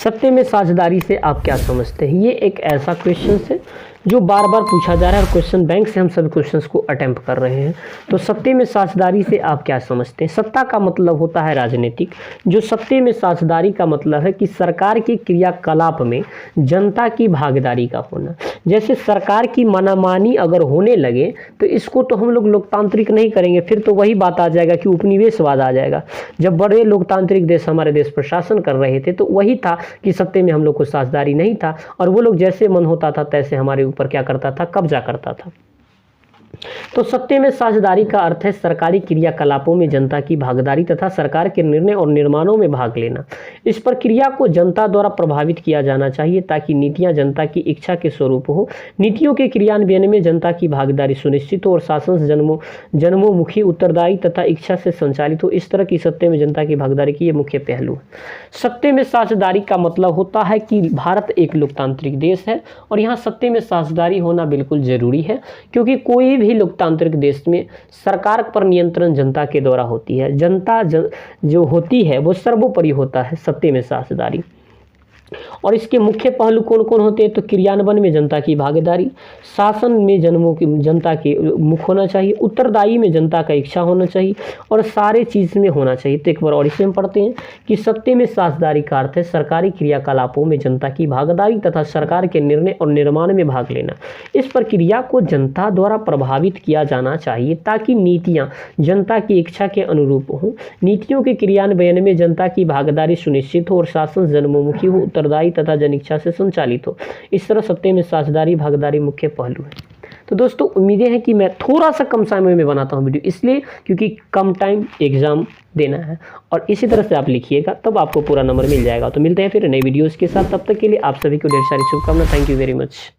सत्य में साझेदारी से आप क्या समझते हैं? ये एक ऐसा क्वेश्चन है जो बार बार पूछा जा रहा है और क्वेश्चन बैंक से हम सभी क्वेश्चंस को अटेम्प्ट कर रहे हैं। तो सत्य में साझेदारी से आप क्या समझते हैं? सत्ता का मतलब होता है राजनीतिक। जो सत्य में साझेदारी का मतलब है कि सरकार के क्रियाकलाप में जनता की भागीदारी का होना। जैसे सरकार की मनमानी अगर होने लगे तो इसको तो हम लोग लोकतांत्रिक नहीं करेंगे, फिर तो वही बात आ जाएगा कि उपनिवेशवाद आ जाएगा। जब बड़े लोकतांत्रिक देश हमारे देश पर शासन कर रहे थे तो वही था कि सत्य में हम लोग को साझेदारी नहीं था और वो लोग जैसे मन होता था तैसे हमारे ऊपर क्या करता था, कब्जा करता था। तो सत्य में साझेदारी का अर्थ है सरकारी क्रियाकलापों में जनता की भागीदारी तथा सरकार के निर्णय और निर्माणों में भाग लेना। इस प्रक्रिया को जनता द्वारा प्रभावित किया जाना चाहिए ताकि नीतियां जनता की इच्छा के स्वरूप हो। नीतियों के क्रियान्वयन में जनता की भागीदारी सुनिश्चित हो और शासन जनमोमुखी, उत्तरदायी तथा इच्छा से संचालित हो। इस तरह की सत्य में जनता की भागीदारी की ये मुख्य पहलू है। सत्य में साझेदारी का मतलब होता है कि भारत एक लोकतांत्रिक देश है और यहाँ सत्य में साझेदारी होना बिल्कुल जरूरी है, क्योंकि कोई भी लोकतांत्रिक देश में सरकार पर नियंत्रण जनता के द्वारा होती है। जनता जो होती है वो सर्वोपरि होता है सत्य में साझेदारी। और इसके मुख्य पहलू कौन कौन होते हैं? तो क्रियान्वयन में जनता की भागीदारी, शासन में जनता के मुख होना चाहिए, उत्तरदायी में जनता का इच्छा होना चाहिए और सारे चीज़ में होना चाहिए। तो एक बार और इसमें पढ़ते हैं कि सत्य में साझेदारी का अर्थ है सरकारी क्रियाकलापों में जनता की भागीदारी तथा सरकार के निर्णय और निर्माण में भाग लेना। इस प्रक्रिया को जनता द्वारा प्रभावित किया जाना चाहिए ताकि नीतियाँ जनता की इच्छा के अनुरूप हों। नीतियों के क्रियान्वयन में जनता की भागीदारी सुनिश्चित हो और शासन जनमुखी हो, उत्तरदायी तथा जनिच्छा से संचालित हो। इस तरह सत्य में साझेदारी भागीदारी मुख्य पहलू है। तो दोस्तों उम्मीदें हैं कि मैं थोड़ा सा कम समय में बनाता हूं वीडियो, इसलिए क्योंकि कम टाइम एग्जाम देना है और इसी तरह से आप लिखिएगा तब आपको पूरा नंबर मिल जाएगा। तो मिलते हैं फिर नई वीडियोस के साथ, तब तक के लिए आप सभी को ढेर सारी शुभकामनाएं। Thank you very much.